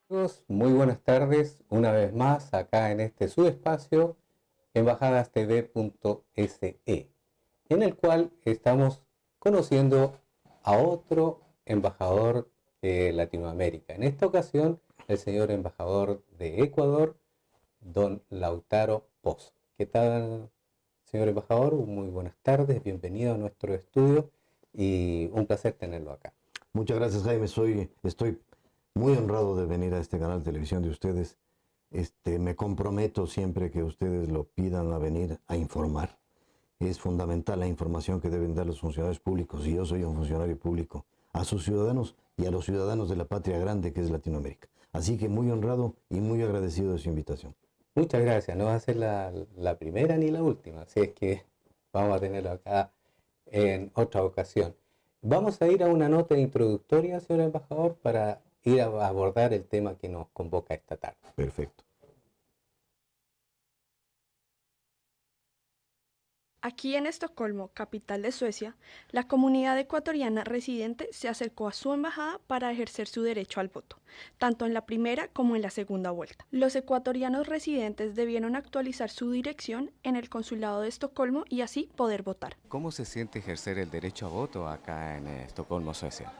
Amigos, muy buenas tardes, una vez más acá en este subespacio embajadastv.se, en el cual estamos conociendo a otro embajador de Latinoamérica. En esta ocasión, el señor embajador de Ecuador, don Lautaro Pozo. ¿Qué tal, señor embajador? Muy buenas tardes, bienvenido a nuestro estudio y un placer tenerlo acá. Muchas gracias, Jaime. Estoy muy honrado de venir a este canal de televisión de ustedes. Me comprometo siempre que ustedes lo pidan a venir a informar. Es fundamental la información que deben dar los funcionarios públicos, y yo soy un funcionario público, a sus ciudadanos y a los ciudadanos de la patria grande que es Latinoamérica. Así que muy honrado y muy agradecido de su invitación. Muchas gracias, no va a ser la primera ni la última, así es que vamos a tenerlo acá en otra ocasión. Vamos a ir a una nota introductoria, señor embajador, para ir a abordar el tema que nos convoca esta tarde. Perfecto. Aquí en Estocolmo, capital de Suecia, la comunidad ecuatoriana residente se acercó a su embajada para ejercer su derecho al voto, tanto en la primera como en la segunda vuelta. Los ecuatorianos residentes debieron actualizar su dirección en el consulado de Estocolmo y así poder votar. ¿Cómo se siente ejercer el derecho a voto acá en Estocolmo, Suecia?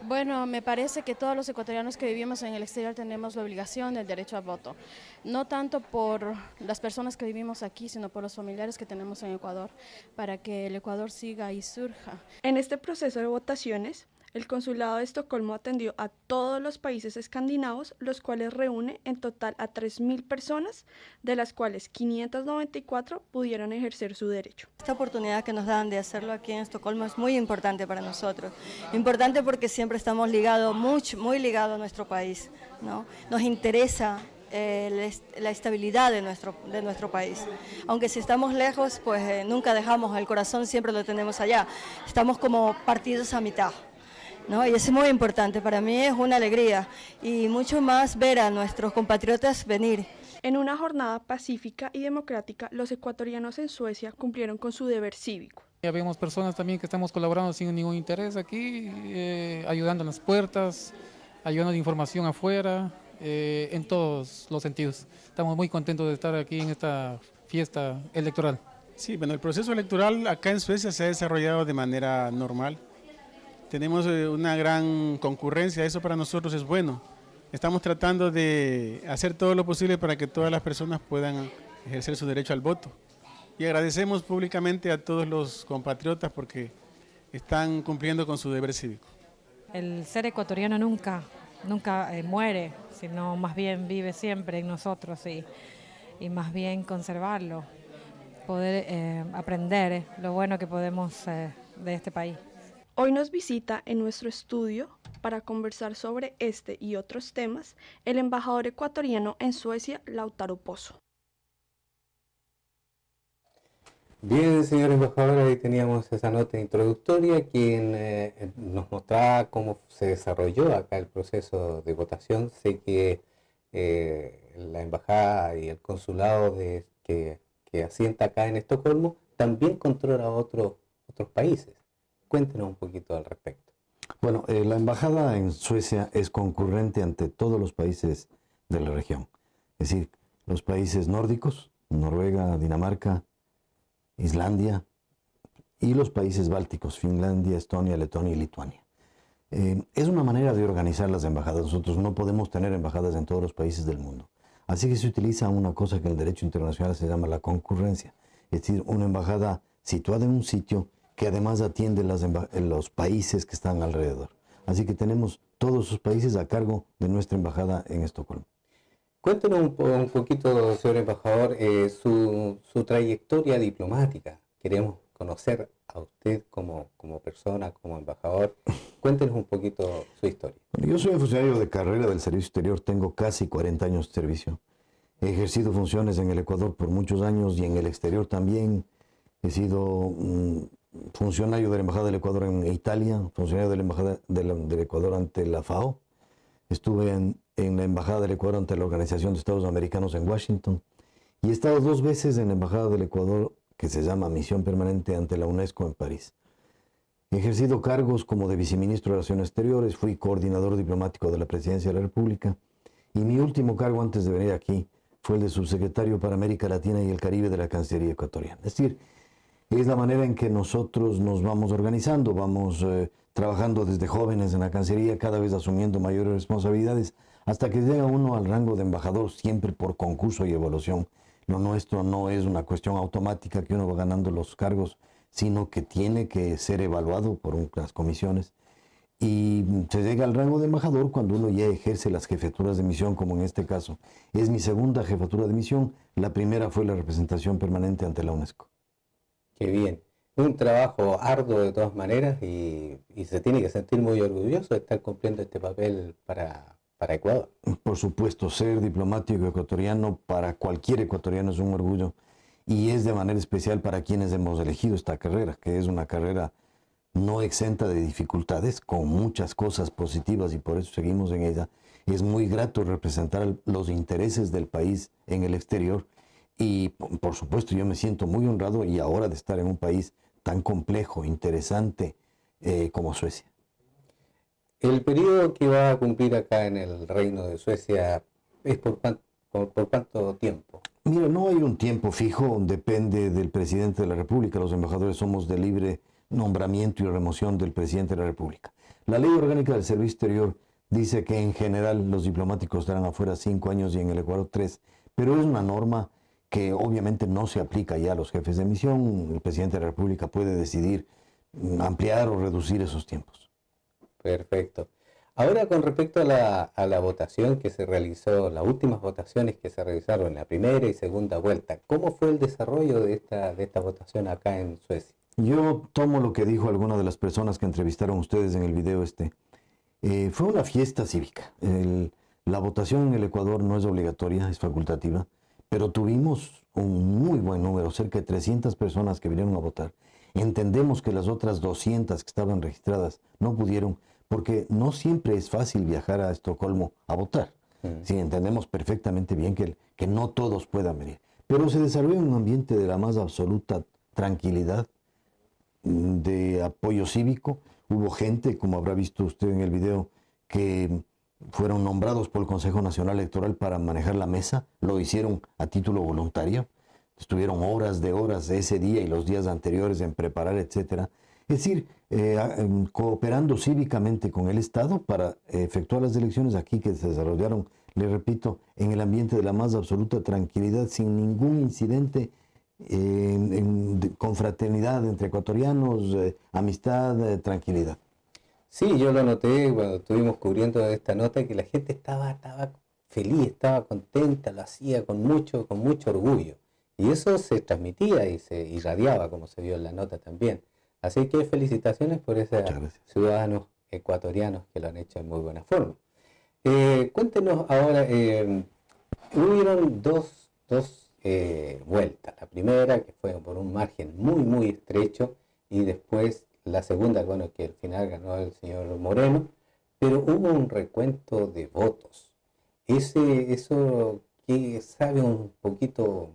Bueno, me parece que todos los ecuatorianos que vivimos en el exterior tenemos la obligación del derecho al voto, no tanto por las personas que vivimos aquí, sino por los familiares que tenemos en Ecuador, para que el Ecuador siga y surja. En este proceso de votaciones, el Consulado de Estocolmo atendió a todos los países escandinavos, los cuales reúne en total a 3.000 personas, de las cuales 594 pudieron ejercer su derecho. Esta oportunidad que nos dan de hacerlo aquí en Estocolmo es muy importante para nosotros. Importante porque siempre estamos ligados, muy ligados a nuestro país, ¿no? Nos interesa la estabilidad de nuestro país. Aunque si estamos lejos, pues nunca dejamos el corazón, siempre lo tenemos allá. Estamos como partidos a mitad, ¿no? Y es muy importante, para mí es una alegría y mucho más ver a nuestros compatriotas venir. En una jornada pacífica y democrática, los ecuatorianos en Suecia cumplieron con su deber cívico. Ya vemos personas también que estamos colaborando sin ningún interés aquí, ayudando en las puertas, ayudando de información afuera, en todos los sentidos. Estamos muy contentos de estar aquí en esta fiesta electoral. Sí, bueno, el proceso electoral acá en Suecia se ha desarrollado de manera normal. Tenemos una gran concurrencia, eso para nosotros es bueno. Estamos tratando de hacer todo lo posible para que todas las personas puedan ejercer su derecho al voto. Y agradecemos públicamente a todos los compatriotas porque están cumpliendo con su deber cívico. El ser ecuatoriano nunca muere, sino más bien vive siempre en nosotros y más bien conservarlo, poder aprender lo bueno que podemos de este país. Hoy nos visita en nuestro estudio para conversar sobre este y otros temas el embajador ecuatoriano en Suecia, Lautaro Pozo. Bien, señor embajador, ahí teníamos esa nota introductoria, quien nos mostraba cómo se desarrolló acá el proceso de votación. Sé que la embajada y el consulado que asienta acá en Estocolmo también controla otros países. Cuéntenos un poquito al respecto. Bueno, la embajada en Suecia es concurrente ante todos los países de la región. Es decir, los países nórdicos, Noruega, Dinamarca, Islandia, y los países bálticos, Finlandia, Estonia, Letonia y Lituania. Es una manera de organizar las embajadas. Nosotros no podemos tener embajadas en todos los países del mundo. Así que se utiliza una cosa que en el derecho internacional se llama la concurrencia. Es decir, una embajada situada en un sitio que además atiende los países que están alrededor. Así que tenemos todos esos países a cargo de nuestra embajada en Estocolmo. Cuéntenos un poquito, señor embajador, su trayectoria diplomática. Queremos conocer a usted como persona, como embajador. Cuéntenos un poquito su historia. Bueno, yo soy un funcionario de carrera del servicio exterior, tengo casi 40 años de servicio. He ejercido funciones en el Ecuador por muchos años y en el exterior también. He sido funcionario de la Embajada del Ecuador en Italia, funcionario de la Embajada del Ecuador ante la FAO. Estuve en la Embajada del Ecuador ante la Organización de Estados Americanos en Washington. Y he estado 2 veces en la Embajada del Ecuador, que se llama Misión Permanente ante la UNESCO en París. He ejercido cargos como de viceministro de Relaciones Exteriores, fui coordinador diplomático de la Presidencia de la República Y mi último cargo antes de venir aquí fue el de subsecretario para América Latina y el Caribe de la Cancillería ecuatoriana. Es decir, es la manera en que nosotros nos vamos organizando, vamos trabajando desde jóvenes en la Cancillería, cada vez asumiendo mayores responsabilidades, hasta que llega uno al rango de embajador, siempre por concurso y evaluación. Lo nuestro no es una cuestión automática que uno va ganando los cargos, sino que tiene que ser evaluado por unas comisiones. Y se llega al rango de embajador cuando uno ya ejerce las jefaturas de misión, como en este caso. Es mi segunda jefatura de misión, la primera fue la representación permanente ante la UNESCO. Qué bien. Un trabajo arduo de todas maneras y se tiene que sentir muy orgulloso de estar cumpliendo este papel para Ecuador. Por supuesto, ser diplomático ecuatoriano para cualquier ecuatoriano es un orgullo y es de manera especial para quienes hemos elegido esta carrera, que es una carrera no exenta de dificultades, con muchas cosas positivas y por eso seguimos en ella. Es muy grato representar los intereses del país en el exterior y por supuesto yo me siento muy honrado y ahora de estar en un país tan complejo, interesante como Suecia. El periodo que va a cumplir acá en el Reino de Suecia es por cuánto tiempo. Mira, no hay un tiempo fijo, depende del presidente de la República. Los embajadores somos de libre nombramiento y remoción del presidente de la República. La ley orgánica del servicio exterior dice que en general los diplomáticos estarán afuera 5 años y en el Ecuador 3, pero es una norma que obviamente no se aplica ya a los jefes de misión. El presidente de la República puede decidir ampliar o reducir esos tiempos. Perfecto. Ahora con respecto a la votación que se realizó, las últimas votaciones que se realizaron en la primera y segunda vuelta, ¿cómo fue el desarrollo de esta votación acá en Suecia? Yo tomo lo que dijo alguna de las personas que entrevistaron ustedes en el video fue una fiesta cívica. La votación en el Ecuador no es obligatoria, es facultativa, pero tuvimos un muy buen número, cerca de 300 personas que vinieron a votar. Entendemos que las otras 200 que estaban registradas no pudieron, porque no siempre es fácil viajar a Estocolmo a votar. Sí, entendemos perfectamente bien que no todos puedan venir. Pero se desarrolló un ambiente de la más absoluta tranquilidad, de apoyo cívico. Hubo gente, como habrá visto usted en el video, que fueron nombrados por el Consejo Nacional Electoral para manejar la mesa. Lo hicieron a título voluntario. Estuvieron horas de horas ese día y los días anteriores en preparar, etcétera. Es decir, cooperando cívicamente con el Estado para efectuar las elecciones aquí que se desarrollaron, le repito, en el ambiente de la más absoluta tranquilidad, sin ningún incidente, con fraternidad entre ecuatorianos, amistad, tranquilidad. Sí, yo lo noté cuando estuvimos cubriendo esta nota, que la gente estaba feliz, estaba contenta, lo hacía con mucho orgullo. Y eso se transmitía y se irradiaba, como se vio en la nota también. Así que felicitaciones por esos ciudadanos ecuatorianos que lo han hecho en muy buena forma. Cuéntenos ahora, hubieron dos vueltas. La primera, que fue por un margen muy estrecho, y después la segunda, bueno, que al final ganó el señor Moreno, pero hubo un recuento de votos. Eso que sabe un poquito,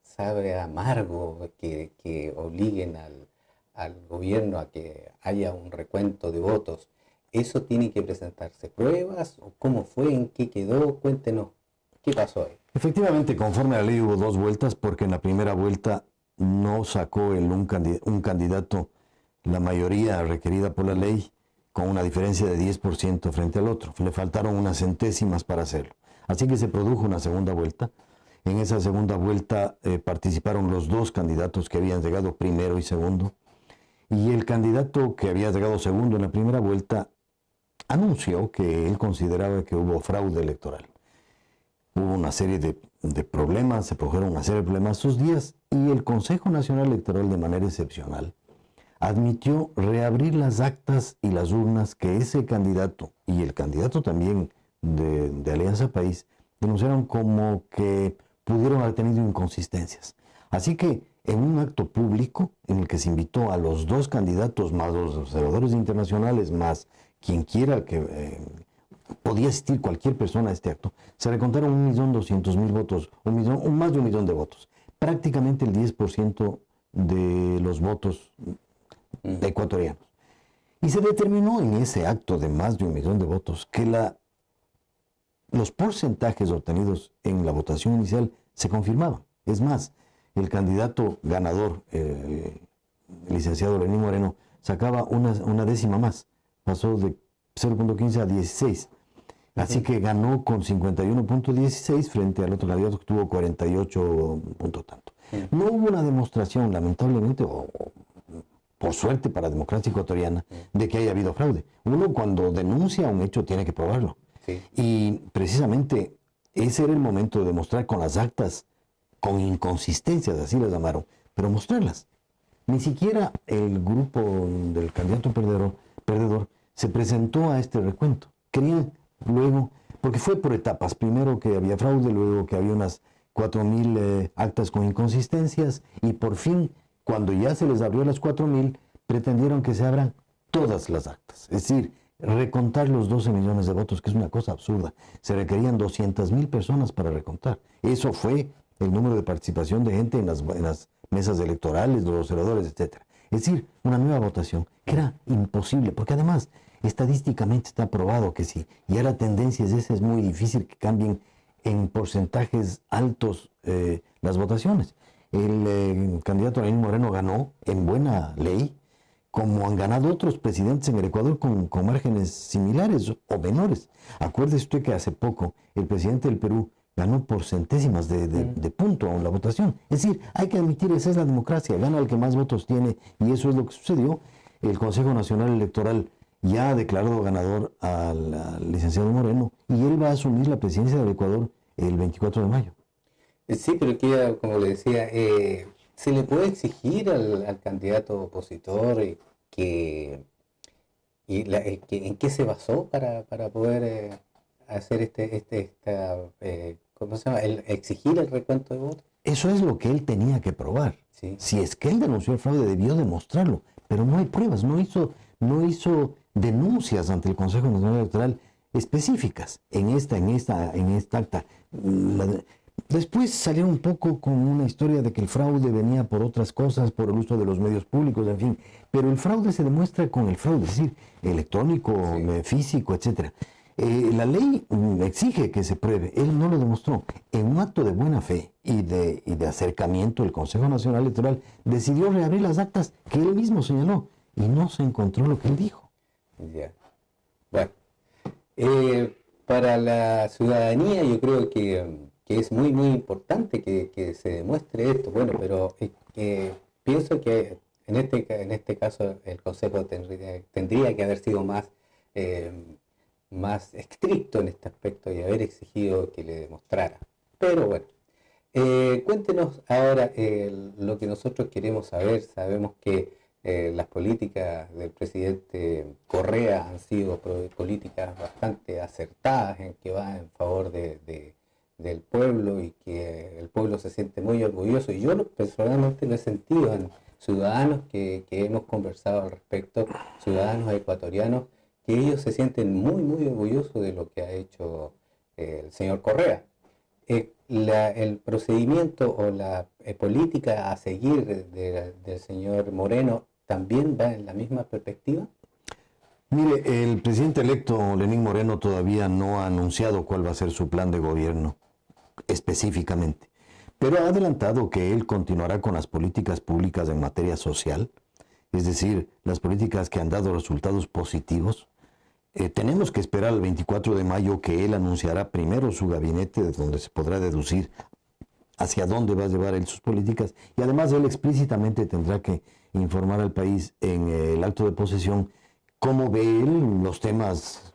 sabe amargo, que obliguen al gobierno a que haya un recuento de votos. ¿Eso tiene que presentarse pruebas? ¿O cómo fue? ¿En qué quedó? Cuéntenos, ¿qué pasó ahí? Efectivamente, conforme a la ley hubo 2 vueltas, porque en la primera vuelta no sacó un candidato la mayoría requerida por la ley, con una diferencia de 10% frente al otro. Le faltaron unas centésimas para hacerlo. Así que se produjo una segunda vuelta. En esa segunda vuelta participaron los 2 candidatos que habían llegado primero y segundo. Y el candidato que había llegado segundo en la primera vuelta anunció que él consideraba que hubo fraude electoral. Hubo una serie de problemas, se produjeron una serie de problemas esos días, y el Consejo Nacional Electoral, de manera excepcional, admitió reabrir las actas y las urnas que ese candidato y el candidato también de Alianza País denunciaron como que pudieron haber tenido inconsistencias. Así que en un acto público en el que se invitó a los 2 candidatos, más los observadores internacionales, más quien quiera que podía asistir cualquier persona a este acto, se recontaron 1.200.000 votos, más de 1 millón de votos. Prácticamente el 10% de los votos ecuatorianos. Y se determinó en ese acto de más de 1 millón de votos que la los porcentajes obtenidos en la votación inicial se confirmaban. Es más, el candidato ganador, el licenciado Lenín Moreno, sacaba una décima más, pasó de 0.15 a 16. Así que ganó con 51.16 frente al otro candidato que tuvo 48 punto tanto. No hubo una demostración, lamentablemente, o por suerte para la democracia ecuatoriana, de que haya habido fraude. Uno cuando denuncia un hecho tiene que probarlo. Sí. Y precisamente ese era el momento de demostrar con las actas, con inconsistencias, así las llamaron, pero mostrarlas. Ni siquiera el grupo del candidato perdedor se presentó a este recuento. Querían luego, porque fue por etapas, primero que había fraude, luego que había unas 4.000 actas con inconsistencias, y por fin, cuando ya se les abrió las 4.000, pretendieron que se abran todas las actas. Es decir, recontar los 12 millones de votos, que es una cosa absurda. Se requerían 200.000 personas para recontar. Eso fue el número de participación de gente en las mesas electorales, los observadores, etc. Es decir, una nueva votación, que era imposible, porque además, estadísticamente está probado que si ya la tendencia es esa, es muy difícil que cambien en porcentajes altos las votaciones. El candidato Lenín Moreno ganó en buena ley, como han ganado otros presidentes en el Ecuador con márgenes similares o menores. Acuérdese usted que hace poco el presidente del Perú ganó por centésimas de punto en la votación. Es decir, hay que admitir, esa es la democracia, gana el que más votos tiene, y eso es lo que sucedió. El Consejo Nacional Electoral ya ha declarado ganador al licenciado Moreno, y él va a asumir la presidencia del Ecuador el 24 de mayo. Sí, pero que, como le decía, ¿se le puede exigir al candidato opositor en qué se basó para poder hacer ¿cómo se llama? Exigir el recuento de votos? Eso es lo que él tenía que probar. Sí. Si es que él denunció el fraude, debió demostrarlo, pero no hay pruebas, no hizo denuncias ante el Consejo Nacional Electoral específicas en esta acta. Después salieron un poco con una historia de que el fraude venía por otras cosas, por el uso de los medios públicos, en fin. Pero el fraude se demuestra con el fraude, es decir, electrónico, físico, etc. La ley exige que se pruebe. Él no lo demostró. En un acto de buena fe y de acercamiento, el Consejo Nacional Electoral decidió reabrir las actas que él mismo señaló, y no se encontró lo que él dijo. Ya. Bueno, para la ciudadanía yo creo que es muy importante que se demuestre esto. Bueno, pero pienso que en este caso el Consejo tendría que haber sido más estricto en este aspecto y haber exigido que le demostrara. Pero bueno, cuéntenos ahora lo que nosotros queremos saber. Sabemos que las políticas del presidente Correa han sido políticas bastante acertadas, en que va en favor del pueblo, y que el pueblo se siente muy orgulloso, y yo personalmente lo he sentido en ciudadanos que hemos conversado al respecto, ciudadanos ecuatorianos, que ellos se sienten muy orgullosos de lo que ha hecho el señor Correa. El procedimiento o la política a seguir del señor Moreno también va en la misma perspectiva. Mire, el presidente electo Lenín Moreno todavía no ha anunciado cuál va a ser su plan de gobierno específicamente, pero ha adelantado que él continuará con las políticas públicas en materia social, es decir, las políticas que han dado resultados positivos. Tenemos que esperar al 24 de mayo que él anunciará primero su gabinete, de donde se podrá deducir hacia dónde va a llevar él sus políticas, y además él explícitamente tendrá que informar al país en el acto de posesión cómo ve él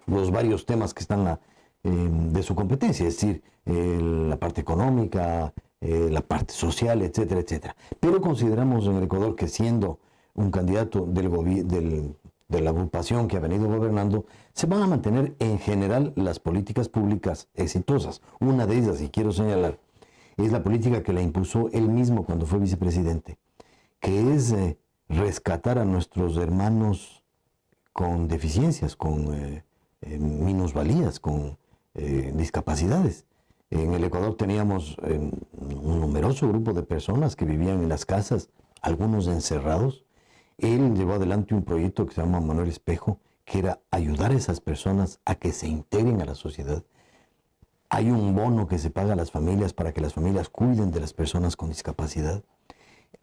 los varios temas que están de su competencia, es decir, la parte económica, la parte social, etcétera, etcétera. Pero consideramos en el Ecuador que, siendo un candidato de la agrupación que ha venido gobernando, se van a mantener en general las políticas públicas exitosas. Una de ellas, y quiero señalar, es la política que la impuso él mismo cuando fue vicepresidente, que es rescatar a nuestros hermanos con deficiencias, con minusvalías, con discapacidades. En el Ecuador teníamos un numeroso grupo de personas que vivían en las casas, algunos encerrados. Él llevó adelante un proyecto que se llama Manuel Espejo, que era ayudar a esas personas a que se integren a la sociedad. Hay un bono que se paga a las familias para que las familias cuiden de las personas con discapacidad.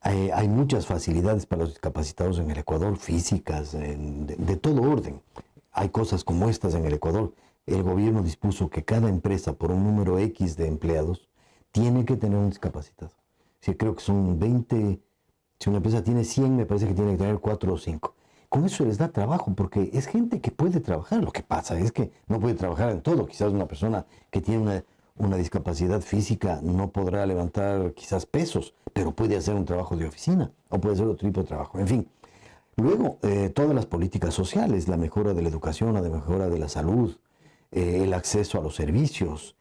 Hay muchas facilidades para los discapacitados en el Ecuador, físicas, de todo orden. Hay cosas como estas en el Ecuador. El gobierno dispuso que cada empresa, por un número X de empleados, tiene que tener un discapacitado. Sí, creo que son 20, si una empresa tiene 100, me parece que tiene que tener 4 o 5. Con eso les da trabajo, porque es gente que puede trabajar. Lo que pasa es que no puede trabajar en todo. Quizás una persona que tiene una discapacidad física no podrá levantar quizás pesos, pero puede hacer un trabajo de oficina o puede hacer otro tipo de trabajo. En fin, luego todas las políticas sociales, la mejora de la educación, la mejora de la salud, el acceso a los servicios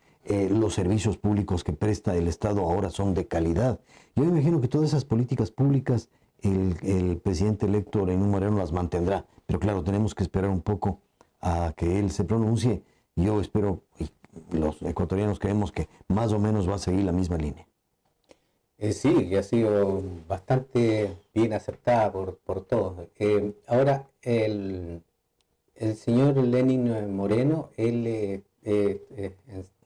públicos que presta el Estado ahora son de calidad. Yo me imagino que todas esas políticas públicas el presidente electo Lenín Moreno las mantendrá, pero claro, tenemos que esperar un poco a que él se pronuncie. Yo espero, y los ecuatorianos creemos que más o menos va a seguir la misma línea. Sí, que ha sido bastante bien aceptada por todos. Ahora, el señor Lenín Moreno, él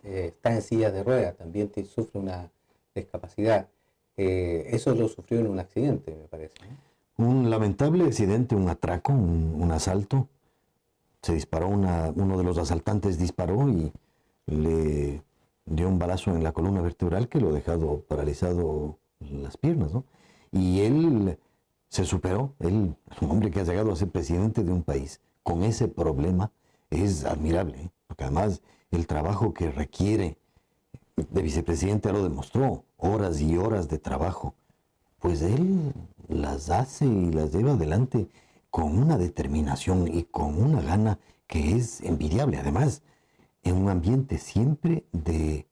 está en silla de ruedas, también sufre una discapacidad. Eso lo sufrió en un accidente, me parece, ¿no? Un lamentable accidente, un atraco, un asalto. Se disparó, uno de los asaltantes disparó y le dio un balazo en la columna vertebral que lo ha dejado paralizado las piernas, ¿no? Y él se superó. Él es un hombre que ha llegado a ser presidente de un país con ese problema. Es admirable, ¿eh? Porque además el trabajo que requiere de vicepresidente ya lo demostró, horas y horas de trabajo. Pues él las hace y las lleva adelante con una determinación y con una gana que es envidiable. Además, en un ambiente siempre de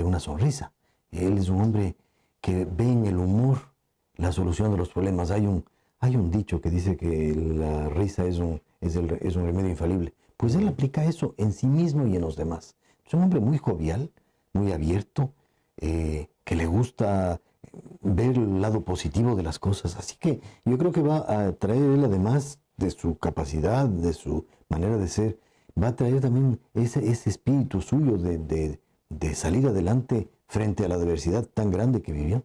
una sonrisa. Él es un hombre que ve en el humor la solución de los problemas. Hay un dicho que dice que la risa es un remedio infalible. Pues él aplica eso en sí mismo y en los demás. Es un hombre muy jovial, muy abierto, que le gusta ver el lado positivo de las cosas. Así que yo creo que va a traer él, además de su capacidad, de su manera de ser, va a traer también ese espíritu suyo de salir adelante frente a la adversidad tan grande que vivió.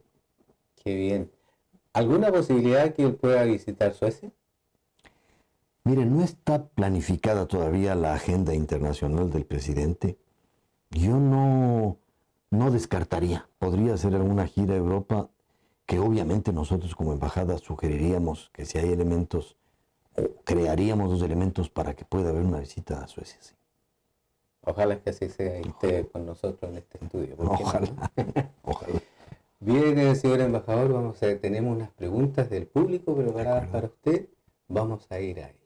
Qué bien. ¿Alguna posibilidad que él pueda visitar Suecia? Mire, no está planificada todavía la agenda internacional del presidente. Yo no descartaría. Podría hacer alguna gira a Europa, que obviamente nosotros como embajada sugeriríamos que si hay elementos, o crearíamos los elementos para que pueda haber una visita a Suecia. Sí. Ojalá que así sea y esté con nosotros en este estudio. Ojalá. Ojalá. Bien, señor embajador, tenemos unas preguntas del público preparadas para usted. Vamos a ir a ellas.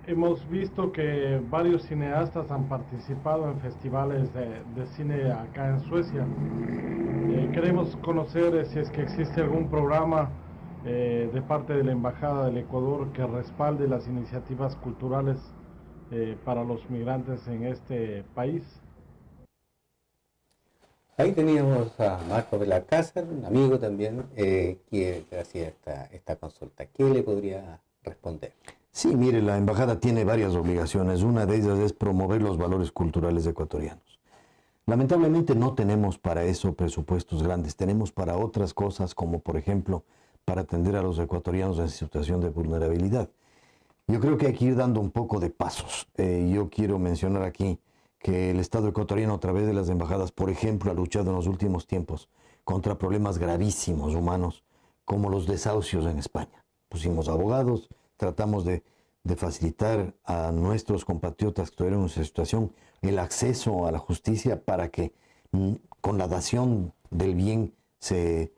Hemos visto que varios cineastas han participado en festivales de cine acá en Suecia. Queremos conocer si es que existe algún programa de parte de la Embajada del Ecuador que respalde las iniciativas culturales para los migrantes en este país. Ahí teníamos a Marco Belalcázar, un amigo también, que hacía esta consulta. ¿Qué le podría responder? Sí, mire, la embajada tiene varias obligaciones. Una de ellas es promover los valores culturales ecuatorianos. Lamentablemente no tenemos para eso presupuestos grandes. Tenemos para otras cosas, como por ejemplo, para atender a los ecuatorianos en situación de vulnerabilidad. Yo creo que hay que ir dando un poco de pasos. Yo quiero mencionar aquí que el Estado ecuatoriano, a través de las embajadas, por ejemplo, ha luchado en los últimos tiempos contra problemas gravísimos humanos, como los desahucios en España. Pusimos abogados, tratamos de facilitar a nuestros compatriotas que estuvieron en esa situación el acceso a la justicia para que con la dación del bien se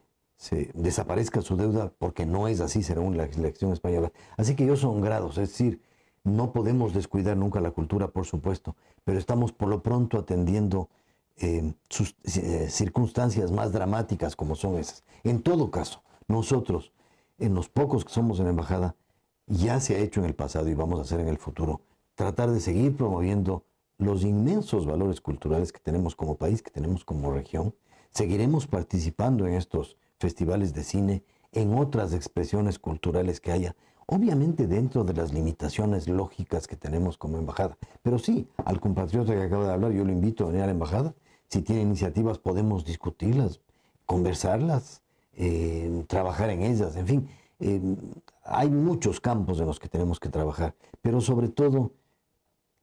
desaparezca su deuda, porque no es así según la legislación española. Así que ellos son grados, es decir, no podemos descuidar nunca la cultura, por supuesto, pero estamos por lo pronto atendiendo sus circunstancias más dramáticas como son esas. En todo caso, nosotros, en los pocos que somos en la embajada, ya se ha hecho en el pasado y vamos a hacer en el futuro, tratar de seguir promoviendo los inmensos valores culturales que tenemos como país, que tenemos como región. Seguiremos participando en estos festivales de cine, en otras expresiones culturales que haya. obviamente dentro de las limitaciones lógicas que tenemos como embajada. Pero sí, al compatriota que acaba de hablar, yo lo invito a venir a la embajada. Si tiene iniciativas podemos discutirlas, conversarlas, trabajar en ellas, en fin. Hay muchos campos en los que tenemos que trabajar, pero sobre todo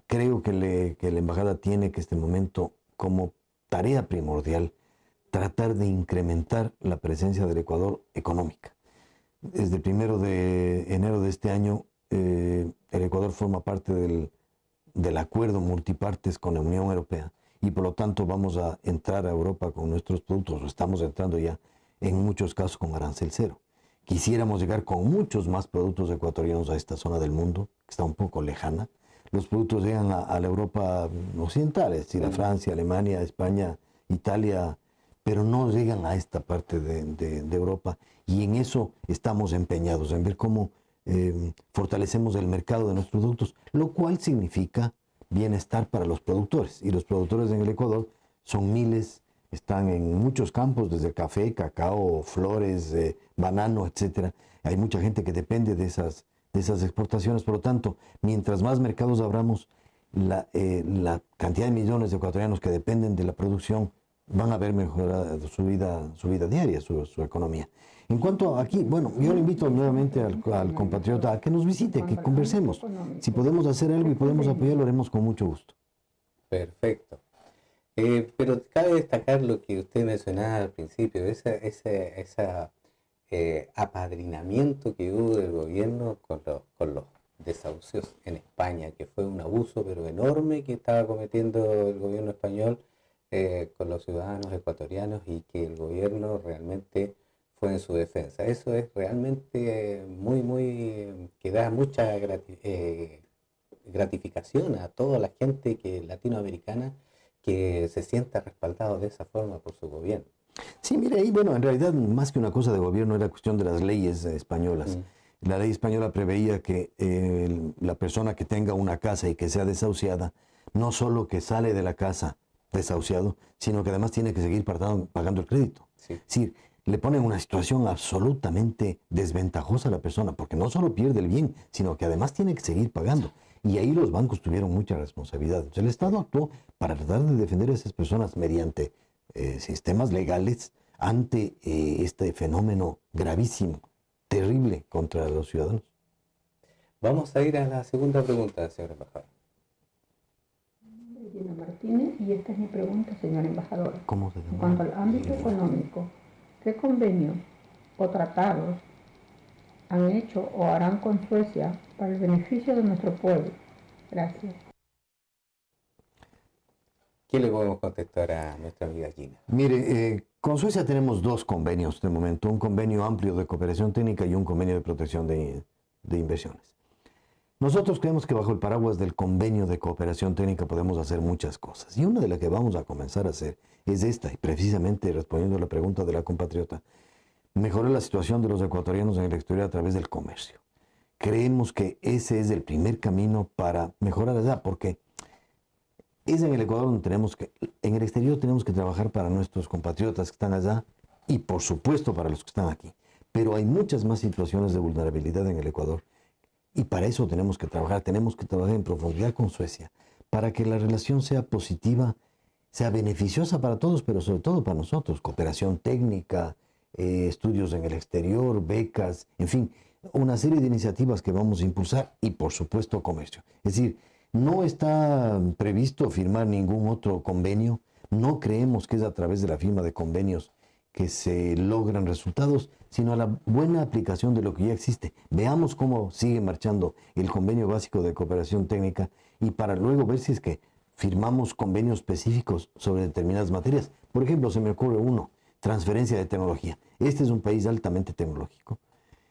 creo que la embajada tiene que este momento como tarea primordial tratar de incrementar la presencia del Ecuador económica. Desde el 1 de enero de este año, el Ecuador forma parte del acuerdo multipartes con la Unión Europea y por lo tanto vamos a entrar a Europa con nuestros productos, o estamos entrando ya en muchos casos con arancel cero. Quisiéramos llegar con muchos más productos ecuatorianos a esta zona del mundo, que está un poco lejana. Los productos llegan a la Europa occidental, es decir, a Francia, Alemania, España, Italia, pero no llegan a esta parte de Europa. Y en eso estamos empeñados, en ver cómo fortalecemos el mercado de nuestros productos, lo cual significa bienestar para los productores. Y los productores en el Ecuador son miles, están en muchos campos, desde café, cacao, flores, banano, etc. Hay mucha gente que depende de esas exportaciones. Por lo tanto, mientras más mercados abramos, la cantidad de millones de ecuatorianos que dependen de la producción van a ver mejorada su vida diaria, su economía. En cuanto a aquí, bueno, yo le invito nuevamente al compatriota a que nos visite, que conversemos. Si podemos hacer algo y podemos apoyar, lo haremos con mucho gusto. Perfecto. Pero cabe destacar lo que usted mencionaba al principio, ese apadrinamiento que hubo del gobierno con los desahucios en España, que fue un abuso pero enorme que estaba cometiendo el gobierno español con los ciudadanos ecuatorianos, y que el gobierno realmente fue en su defensa. Eso es realmente que da mucha gratificación a toda la gente latinoamericana que se sienta respaldado de esa forma por su gobierno. Sí, mire, y bueno, en realidad más que una cosa de gobierno era cuestión de las leyes españolas. La ley española preveía que la persona que tenga una casa y que sea desahuciada, no solo que sale de la casa desahuciado, sino que además tiene que seguir pagando el crédito. Sí. Es decir, le ponen una situación absolutamente desventajosa a la persona, porque no solo pierde el bien, sino que además tiene que seguir pagando. Y ahí los bancos tuvieron mucha responsabilidad. Entonces, el Estado actuó para tratar de defender a esas personas mediante sistemas legales ante este fenómeno gravísimo, terrible contra los ciudadanos. Vamos a ir a la segunda pregunta, señor embajador. Regina Martínez, y esta es mi pregunta, señor embajador. ¿Cómo se llama? En cuanto al ámbito económico, ¿qué convenios o tratados han hecho o harán con Suecia para el beneficio de nuestro pueblo? Gracias. ¿Qué le podemos contestar a nuestra amiga Gina? Mire, con Suecia tenemos dos convenios de momento, un convenio amplio de cooperación técnica y un convenio de protección de inversiones. Nosotros creemos que bajo el paraguas del convenio de cooperación técnica podemos hacer muchas cosas, y una de las que vamos a comenzar a hacer es esta, y precisamente respondiendo a la pregunta de la compatriota, mejorar la situación de los ecuatorianos en el exterior a través del comercio. Creemos que ese es el primer camino para mejorar allá, porque es en el Ecuador donde en el exterior tenemos que trabajar para nuestros compatriotas que están allá y por supuesto para los que están aquí. Pero hay muchas más situaciones de vulnerabilidad en el Ecuador y para eso tenemos que trabajar en profundidad con Suecia, para que la relación sea positiva, sea beneficiosa para todos, pero sobre todo para nosotros. Cooperación técnica, estudios en el exterior, becas, en fin, una serie de iniciativas que vamos a impulsar y por supuesto comercio. Es decir, no está previsto firmar ningún otro convenio. No creemos que es a través de la firma de convenios que se logran resultados, sino a la buena aplicación de lo que ya existe. Veamos cómo sigue marchando el convenio básico de cooperación técnica y para luego ver si es que firmamos convenios específicos sobre determinadas materias. Por ejemplo, se me ocurre uno, transferencia de tecnología. Este es un país altamente tecnológico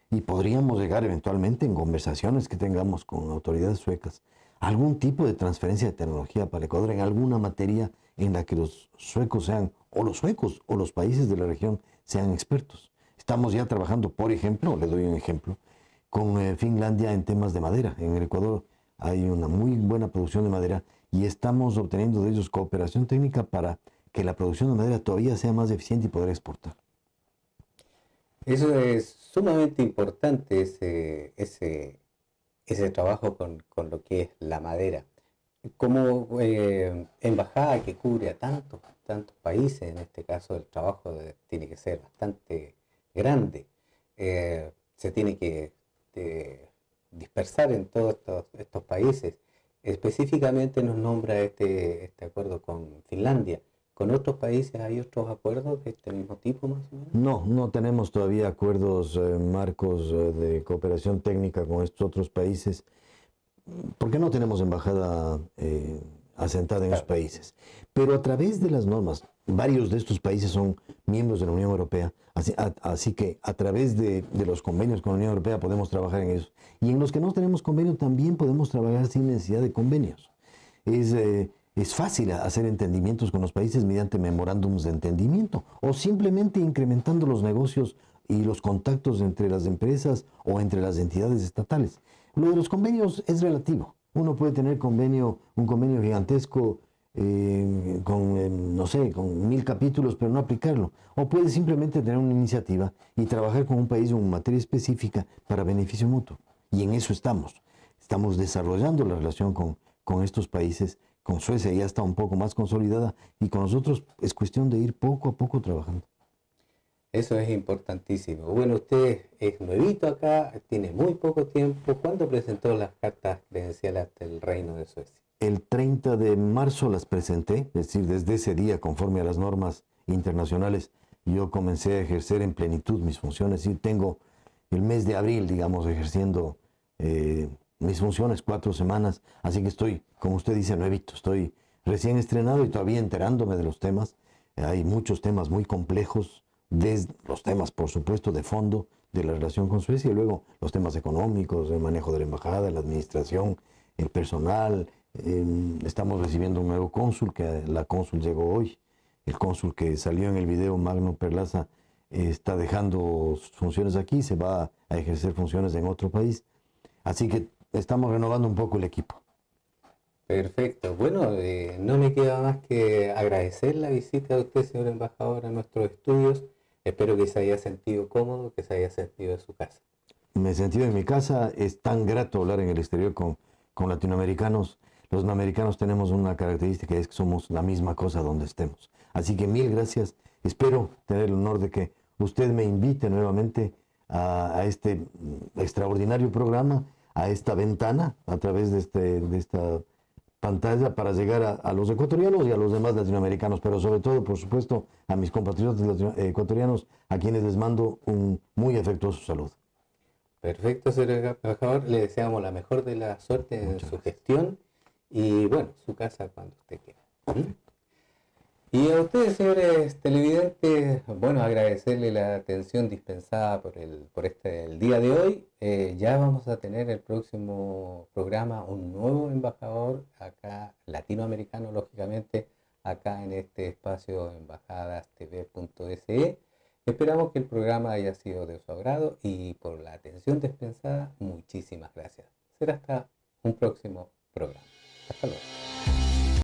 y podríamos llegar eventualmente en conversaciones que tengamos con autoridades suecas algún tipo de transferencia de tecnología para el Ecuador en alguna materia en la que los suecos sean, o los países de la región sean expertos. Estamos ya trabajando, por ejemplo, le doy un ejemplo, con Finlandia en temas de madera. En el Ecuador hay una muy buena producción de madera y estamos obteniendo de ellos cooperación técnica para que la producción de madera todavía sea más eficiente y poder exportar. Eso es sumamente importante, ese trabajo con lo que es la madera. Como embajada que cubre a tantos países, en este caso el trabajo tiene que ser bastante grande. Se tiene que dispersar en todos estos países. Específicamente nos nombra este acuerdo con Finlandia. ¿Con otros países hay otros acuerdos de este mismo tipo más o menos? No tenemos todavía acuerdos marcos de cooperación técnica con estos otros países, porque no tenemos embajada asentada en esos países. Pero a través de las normas, varios de estos países son miembros de la Unión Europea, así que a través de los convenios con la Unión Europea podemos trabajar en eso. Y en los que no tenemos convenio también podemos trabajar sin necesidad de convenios. Es fácil hacer entendimientos con los países mediante memorándums de entendimiento o simplemente incrementando los negocios y los contactos entre las empresas o entre las entidades estatales. Lo de los convenios es relativo. Uno puede tener un convenio gigantesco con 1000 capítulos, pero no aplicarlo. O puede simplemente tener una iniciativa y trabajar con un país en una materia específica para beneficio mutuo. Y en eso estamos. Estamos desarrollando la relación con estos países. Con Suecia ya está un poco más consolidada y con nosotros es cuestión de ir poco a poco trabajando. Eso es importantísimo. Bueno, usted es nuevito acá, tiene muy poco tiempo. ¿Cuándo presentó las cartas credenciales del Reino de Suecia? El 30 de marzo las presenté, es decir, desde ese día, conforme a las normas internacionales, yo comencé a ejercer en plenitud mis funciones. Y tengo el mes de abril, digamos, ejerciendo mis funciones, 4 semanas. Así que estoy, como usted dice, nuevito. Estoy recién estrenado y todavía enterándome de los temas. Hay muchos temas muy complejos, desde los temas, por supuesto, de fondo de la relación con Suecia, y luego los temas económicos, el manejo de la embajada, la administración, el personal. Estamos recibiendo un nuevo cónsul, que la cónsul llegó hoy. El cónsul que salió en el video, Magno Perlaza, está dejando sus funciones aquí, se va a ejercer funciones en otro país. Así que estamos renovando un poco el equipo. Perfecto. Bueno, no me queda más que agradecer la visita de usted, señor embajador, a nuestros estudios. Espero que se haya sentido cómodo, que se haya sentido en su casa. Me he sentido en mi casa. Es tan grato hablar en el exterior con latinoamericanos. Los americanos tenemos una característica, es que somos la misma cosa donde estemos. Así que 1000 gracias. Espero tener el honor de que usted me invite nuevamente a este extraordinario programa, a esta ventana, a través de esta pantalla, para llegar a los ecuatorianos y a los demás latinoamericanos, pero sobre todo, por supuesto, a mis compatriotas ecuatorianos, a quienes les mando un muy afectuoso saludo. Perfecto, señor embajador. Le deseamos la mejor de la suerte en su gestión y, bueno, su casa cuando usted quiera. Y a ustedes, señores televidentes, bueno, agradecerle la atención dispensada por el día de hoy. Ya vamos a tener el próximo programa un nuevo embajador acá, latinoamericano, lógicamente, acá en este espacio embajadastv.se. Esperamos que el programa haya sido de su agrado y por la atención dispensada, muchísimas gracias. Será hasta un próximo programa. Hasta luego.